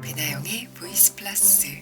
배나영의 보이스 플러스.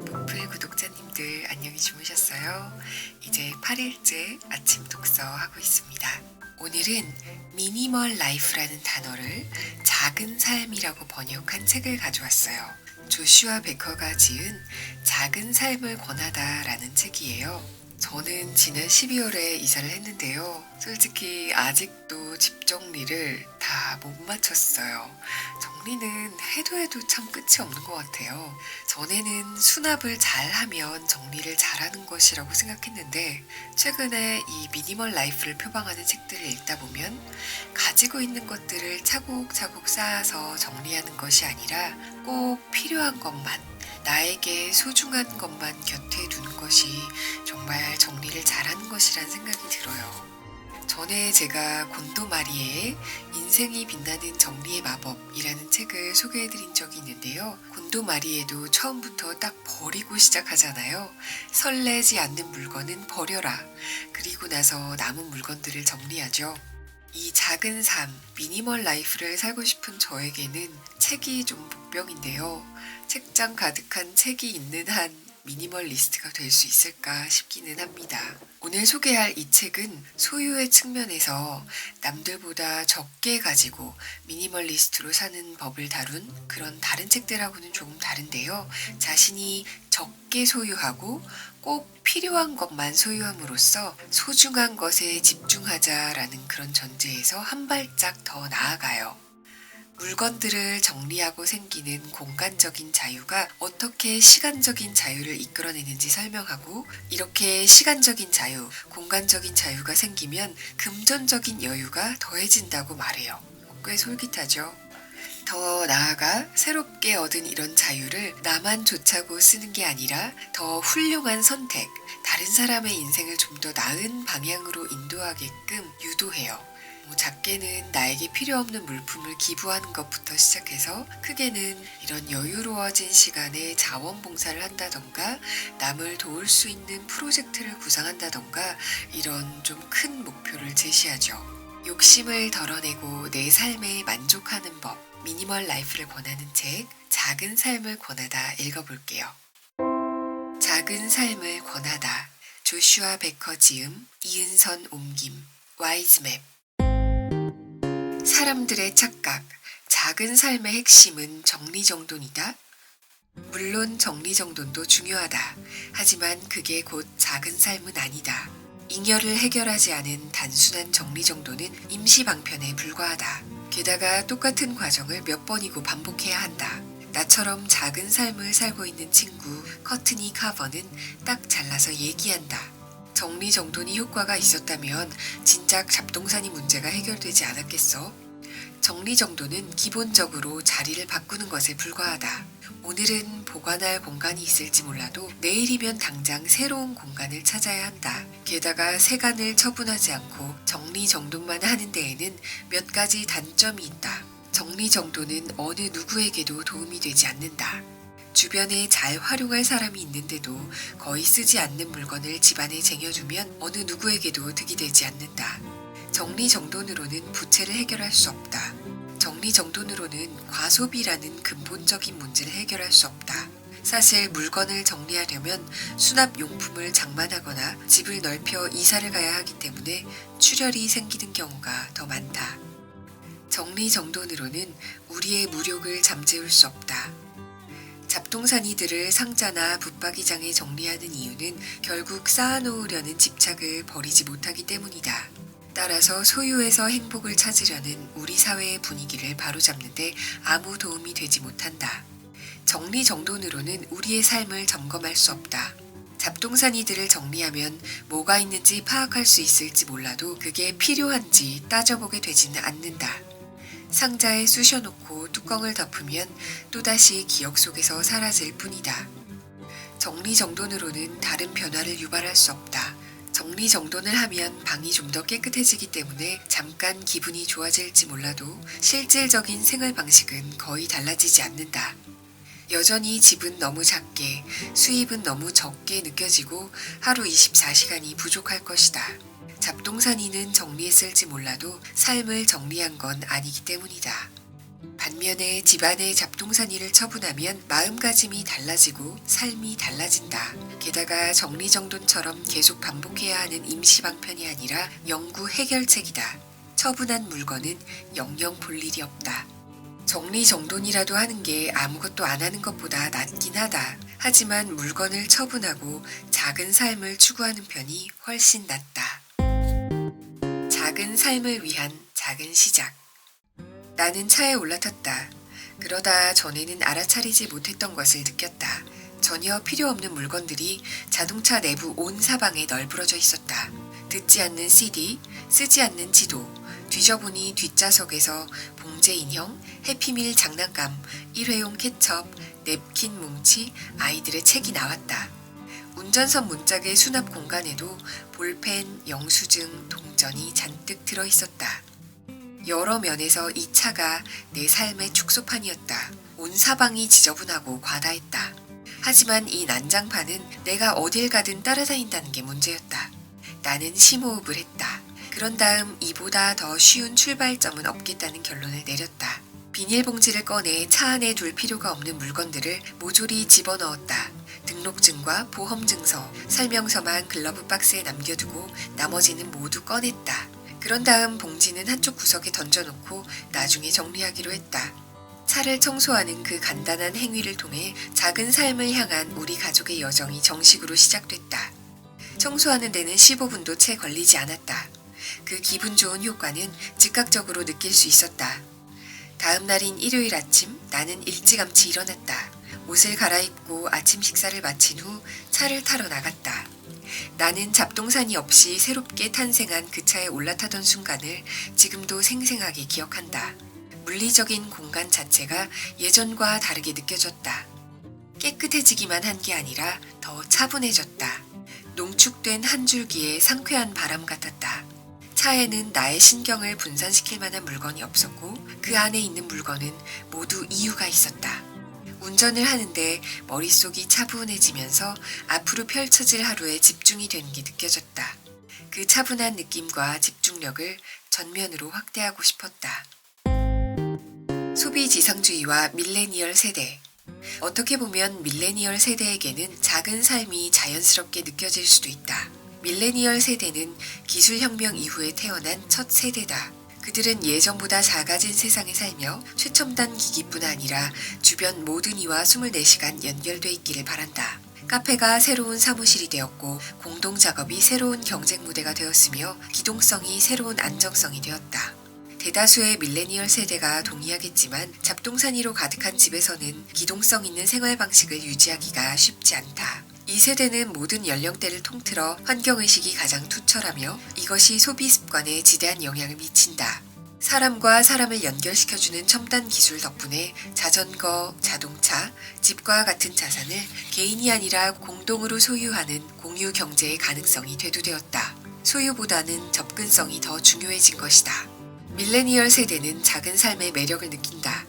보풀 구독자님들 안녕히 주무셨어요? 이제 8일째 아침 독서 하고 있습니다. 오늘은 미니멀 라이프라는 단어를 작은 삶이라고 번역한 책을 가져왔어요. 조슈아 베커가 지은 작은 삶을 권하다라는 책이에요. 저는 지난 12월에 이사를 했는데요. 솔직히 아직도 집 정리를 다 못 마쳤어요. 정리는 해도 참 끝이 없는 것 같아요. 전에는 수납을 잘하면 정리를 잘하는 것이라고 생각했는데 최근에 이 미니멀 라이프를 표방하는 책들을 읽다 보면 가지고 있는 것들을 차곡차곡 쌓아서 정리하는 것이 아니라 꼭 필요한 것만, 나에게 소중한 것만 곁에 두는 것이 정말 정리를 잘하는 것이란 생각이 들어요. 전에 제가 곤도 마리에의 인생이 빛나는 정리의 마법이라는 책을 소개해드린 적이 있는데요. 곤도 마리에도 처음부터 딱 버리고 시작하잖아요. 설레지 않는 물건은 버려라. 그리고 나서 남은 물건들을 정리하죠. 이 작은 삶, 미니멀 라이프를 살고 싶은 저에게는 책이 좀 복병인데요. 책장 가득한 책이 있는 한 미니멀리스트가 될 수 있을까 싶기는 합니다. 오늘 소개할 이 책은 소유의 측면에서 남들보다 적게 가지고 미니멀리스트로 사는 법을 다룬 그런 다른 책들하고는 조금 다른데요. 자신이 적게 소유하고 꼭 필요한 것만 소유함으로써 소중한 것에 집중하자라는 그런 전제에서 한 발짝 더 나아가요. 물건들을 정리하고 생기는 공간적인 자유가 어떻게 시간적인 자유를 이끌어내는지 설명하고, 이렇게 시간적인 자유, 공간적인 자유가 생기면 금전적인 여유가 더해진다고 말해요. 꽤 솔깃하죠? 더 나아가 새롭게 얻은 이런 자유를 나만 좋자고 쓰는 게 아니라 더 훌륭한 선택, 다른 사람의 인생을 좀 더 나은 방향으로 인도하게끔 유도해요. 작게는 나에게 필요 없는 물품을 기부하는 것부터 시작해서, 크게는 이런 여유로워진 시간에 자원봉사를 한다던가 남을 도울 수 있는 프로젝트를 구상한다던가 이런 좀 큰 목표를 제시하죠. 욕심을 덜어내고 내 삶에 만족하는 법, 미니멀 라이프를 권하는 책, 작은 삶을 권하다 읽어볼게요. 작은 삶을 권하다. 조슈아 베커 지음, 이은선 옮김, 와이즈맵. 사람들의 착각, 작은 삶의 핵심은 정리정돈이다. 물론 정리정돈도 중요하다. 하지만 그게 곧 작은 삶은 아니다. 잉여를 해결하지 않은 단순한 정리정돈은 임시방편에 불과하다. 게다가 똑같은 과정을 몇 번이고 반복해야 한다. 나처럼 작은 삶을 살고 있는 친구 커트니 카버는 딱 잘라서 얘기한다. 정리정돈이 효과가 있었다면 진작 잡동사니 문제가 해결되지 않았겠어? 정리정돈은 기본적으로 자리를 바꾸는 것에 불과하다. 오늘은 보관할 공간이 있을지 몰라도 내일이면 당장 새로운 공간을 찾아야 한다. 게다가 세간을 처분하지 않고 정리정돈만 하는 데에는 몇 가지 단점이 있다. 정리정돈은 어느 누구에게도 도움이 되지 않는다. 주변에 잘 활용할 사람이 있는데도 거의 쓰지 않는 물건을 집안에 쟁여두면 어느 누구에게도 득이 되지 않는다. 정리정돈으로는 부채를 해결할 수 없다. 정리정돈으로는 과소비라는 근본적인 문제를 해결할 수 없다. 사실 물건을 정리하려면 수납용품을 장만하거나 집을 넓혀 이사를 가야 하기 때문에 출혈이 생기는 경우가 더 많다. 정리정돈으로는 우리의 무력을 잠재울 수 없다. 잡동사니들을 상자나 붙박이장에 정리하는 이유는 결국 쌓아놓으려는 집착을 버리지 못하기 때문이다. 따라서 소유에서 행복을 찾으려는 우리 사회의 분위기를 바로잡는데 아무 도움이 되지 못한다. 정리정돈으로는 우리의 삶을 점검할 수 없다. 잡동사니들을 정리하면 뭐가 있는지 파악할 수 있을지 몰라도 그게 필요한지 따져보게 되지는 않는다. 상자에 쑤셔놓고 뚜껑을 덮으면 또다시 기억 속에서 사라질 뿐이다. 정리정돈으로는 다른 변화를 유발할 수 없다. 정리정돈을 하면 방이 좀 더 깨끗해지기 때문에 잠깐 기분이 좋아질지 몰라도 실질적인 생활 방식은 거의 달라지지 않는다. 여전히 집은 너무 작게, 수입은 너무 적게 느껴지고 하루 24시간이 부족할 것이다. 잡동사니는 정리했을지 몰라도 삶을 정리한 건 아니기 때문이다. 반면에 집안의 잡동사니를 처분하면 마음가짐이 달라지고 삶이 달라진다. 게다가 정리정돈처럼 계속 반복해야 하는 임시방편이 아니라 영구 해결책이다. 처분한 물건은 영영 볼 일이 없다. 정리정돈이라도 하는 게 아무것도 안 하는 것보다 낫긴 하다. 하지만 물건을 처분하고 작은 삶을 추구하는 편이 훨씬 낫다. 작은 삶을 위한 작은 시작. 나는 차에 올라탔다. 그러다 전에는 알아차리지 못했던 것을 느꼈다. 전혀 필요 없는 물건들이 자동차 내부 온 사방에 널브러져 있었다. 듣지 않는 CD, 쓰지 않는 지도, 뒤져보니 뒷좌석에서 봉제 인형, 해피밀 장난감, 일회용 케첩, 냅킨 뭉치, 아이들의 책이 나왔다. 운전석 문짝의 수납 공간에도 볼펜, 영수증, 동전이 잔뜩 들어있었다. 여러 면에서 이 차가 내 삶의 축소판이었다. 온 사방이 지저분하고 과다했다. 하지만 이 난장판은 내가 어딜 가든 따라다닌다는 게 문제였다. 나는 심호흡을 했다. 그런 다음 이보다 더 쉬운 출발점은 없겠다는 결론을 내렸다. 비닐봉지를 꺼내 차 안에 둘 필요가 없는 물건들을 모조리 집어넣었다. 등록증과 보험증서, 설명서만 글러브 박스에 남겨두고 나머지는 모두 꺼냈다. 그런 다음 봉지는 한쪽 구석에 던져놓고 나중에 정리하기로 했다. 차를 청소하는 그 간단한 행위를 통해 작은 삶을 향한 우리 가족의 여정이 정식으로 시작됐다. 청소하는 데는 15분도 채 걸리지 않았다. 그 기분 좋은 효과는 즉각적으로 느낄 수 있었다. 다음 날인 일요일 아침 나는 일찌감치 일어났다. 옷을 갈아입고 아침 식사를 마친 후 차를 타러 나갔다. 나는 잡동사니 없이 새롭게 탄생한 그 차에 올라타던 순간을 지금도 생생하게 기억한다. 물리적인 공간 자체가 예전과 다르게 느껴졌다. 깨끗해지기만 한 게 아니라 더 차분해졌다. 농축된 한 줄기의 상쾌한 바람 같았다. 차에는 나의 신경을 분산시킬 만한 물건이 없었고 그 안에 있는 물건은 모두 이유가 있었다. 운전을 하는데 머릿속이 차분해지면서 앞으로 펼쳐질 하루에 집중이 되는 게 느껴졌다. 그 차분한 느낌과 집중력을 전면으로 확대하고 싶었다. 소비지상주의와 밀레니얼 세대. 어떻게 보면 밀레니얼 세대에게는 작은 삶이 자연스럽게 느껴질 수도 있다. 밀레니얼 세대는 기술혁명 이후에 태어난 첫 세대다. 그들은 예전보다 작아진 세상에 살며 최첨단 기기뿐 아니라 주변 모든 이와 24시간 연결돼 있기를 바란다. 카페가 새로운 사무실이 되었고 공동작업이 새로운 경쟁 무대가 되었으며 기동성이 새로운 안정성이 되었다. 대다수의 밀레니얼 세대가 동의하겠지만 잡동사니로 가득한 집에서는 기동성 있는 생활 방식을 유지하기가 쉽지 않다. 이 세대는 모든 연령대를 통틀어 환경의식이 가장 투철하며 이것이 소비 습관에 지대한 영향을 미친다. 사람과 사람을 연결시켜주는 첨단 기술 덕분에 자전거, 자동차, 집과 같은 자산을 개인이 아니라 공동으로 소유하는 공유 경제의 가능성이 대두되었다. 소유보다는 접근성이 더 중요해진 것이다. 밀레니얼 세대는 작은 삶의 매력을 느낀다.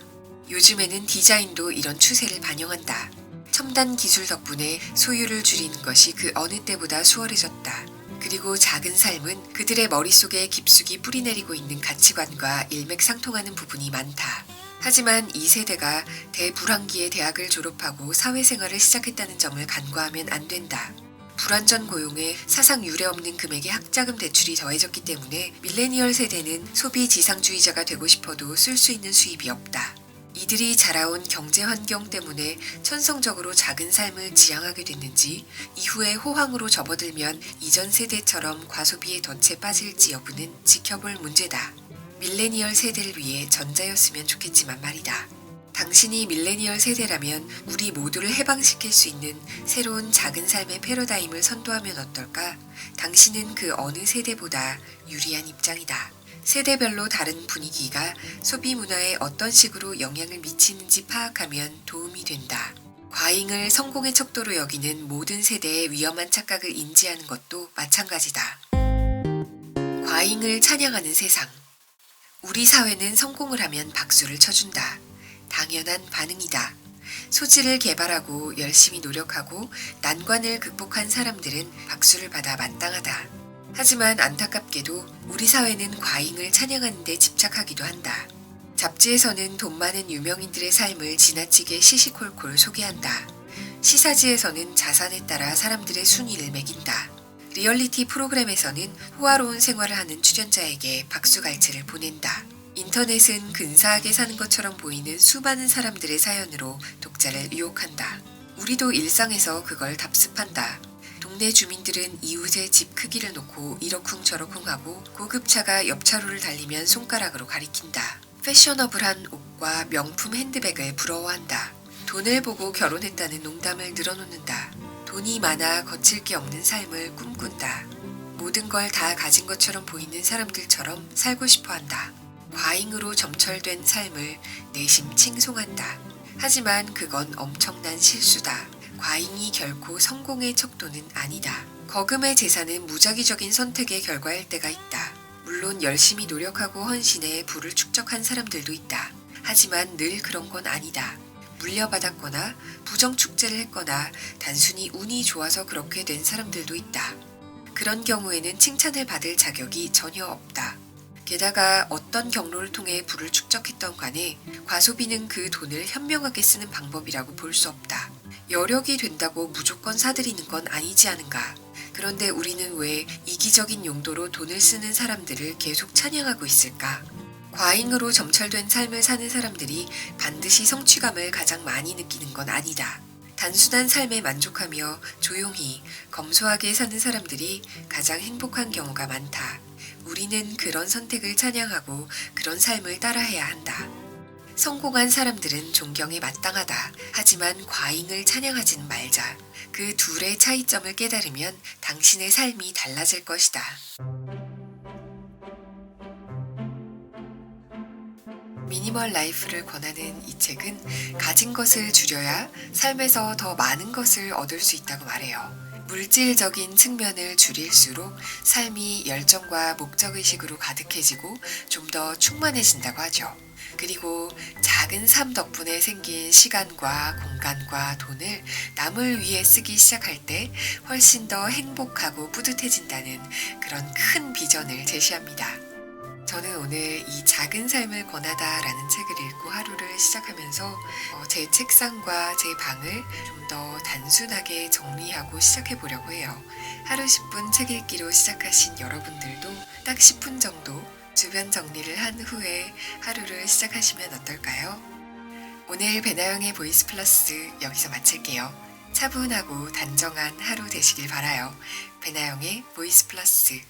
요즘에는 디자인도 이런 추세를 반영한다. 첨단 기술 덕분에 소유를 줄이는 것이 그 어느 때보다 수월해졌다. 그리고 작은 삶은 그들의 머릿속에 깊숙이 뿌리내리고 있는 가치관과 일맥상통하는 부분이 많다. 하지만 이 세대가 대불황기에 대학을 졸업하고 사회생활을 시작했다는 점을 간과하면 안 된다. 불완전 고용에 사상 유례 없는 금액의 학자금 대출이 더해졌기 때문에 밀레니얼 세대는 소비지상주의자가 되고 싶어도 쓸 수 있는 수입이 없다. 이들이 자라온 경제 환경 때문에 천성적으로 작은 삶을 지향하게 됐는지 이후에 호황으로 접어들면 이전 세대처럼 과소비의 덫에 빠질지 여부는 지켜볼 문제다. 밀레니얼 세대를 위해 전자였으면 좋겠지만 말이다. 당신이 밀레니얼 세대라면 우리 모두를 해방시킬 수 있는 새로운 작은 삶의 패러다임을 선도하면 어떨까? 당신은 그 어느 세대보다 유리한 입장이다. 세대별로 다른 분위기가 소비 문화에 어떤 식으로 영향을 미치는지 파악하면 도움이 된다. 과잉을 성공의 척도로 여기는 모든 세대의 위험한 착각을 인지하는 것도 마찬가지다. 과잉을 찬양하는 세상. 우리 사회는 성공을 하면 박수를 쳐준다. 당연한 반응이다. 소질을 개발하고 열심히 노력하고 난관을 극복한 사람들은 박수를 받아 마땅하다. 하지만 안타깝게도 우리 사회는 과잉을 찬양하는 데 집착하기도 한다. 잡지에서는 돈 많은 유명인들의 삶을 지나치게 시시콜콜 소개한다. 시사지에서는 자산에 따라 사람들의 순위를 매긴다. 리얼리티 프로그램에서는 호화로운 생활을 하는 출연자에게 박수갈채를 보낸다. 인터넷은 근사하게 사는 것처럼 보이는 수많은 사람들의 사연으로 독자를 유혹한다. 우리도 일상에서 그걸 답습한다. 동네 주민들은 이웃의 집 크기를 놓고 이러쿵저러쿵하고 고급차가 옆차로를 달리면 손가락으로 가리킨다. 패셔너블한 옷과 명품 핸드백을 부러워한다. 돈을 보고 결혼했다는 농담을 늘어놓는다. 돈이 많아 거칠 게 없는 삶을 꿈꾼다. 모든 걸 다 가진 것처럼 보이는 사람들처럼 살고 싶어한다. 과잉으로 점철된 삶을 내심 칭송한다. 하지만 그건 엄청난 실수다. 과잉이 결코 성공의 척도는 아니다. 거금의 재산은 무작위적인 선택의 결과일 때가 있다. 물론 열심히 노력하고 헌신해 부를 축적한 사람들도 있다. 하지만 늘 그런 건 아니다. 물려받았거나 부정축제를 했거나 단순히 운이 좋아서 그렇게 된 사람들도 있다. 그런 경우에는 칭찬을 받을 자격이 전혀 없다. 게다가 어떤 경로를 통해 부를 축적했던 간에 과소비는 그 돈을 현명하게 쓰는 방법이라고 볼 수 없다. 여력이 된다고 무조건 사들이는 건 아니지 않은가. 그런데 우리는 왜 이기적인 용도로 돈을 쓰는 사람들을 계속 찬양하고 있을까? 과잉으로 점철된 삶을 사는 사람들이 반드시 성취감을 가장 많이 느끼는 건 아니다. 단순한 삶에 만족하며 조용히 검소하게 사는 사람들이 가장 행복한 경우가 많다. 우리는 그런 선택을 찬양하고 그런 삶을 따라해야 한다. 성공한 사람들은 존경에 마땅하다. 하지만 과잉을 찬양하지는 말자. 그 둘의 차이점을 깨달으면 당신의 삶이 달라질 것이다. 미니멀 라이프를 권하는 이 책은 가진 것을 줄여야 삶에서 더 많은 것을 얻을 수 있다고 말해요. 물질적인 측면을 줄일수록 삶이 열정과 목적의식으로 가득해지고 좀 더 충만해진다고 하죠. 그리고 작은 삶 덕분에 생긴 시간과 공간과 돈을 남을 위해 쓰기 시작할 때 훨씬 더 행복하고 뿌듯해진다는 그런 큰 비전을 제시합니다. 저는 오늘 이 작은 삶을 권하다라는 책을 읽고 하루를 시작하면서 제 책상과 제 방을 좀 더 단순하게 정리하고 시작해 보려고 해요. 하루 10분 책 읽기로 시작하신 여러분들도 딱 10분 정도 주변 정리를 한 후에 하루를 시작하시면 어떨까요? 오늘 배나영의 보이스 플러스 여기서 마칠게요. 차분하고 단정한 하루 되시길 바라요. 배나영의 보이스 플러스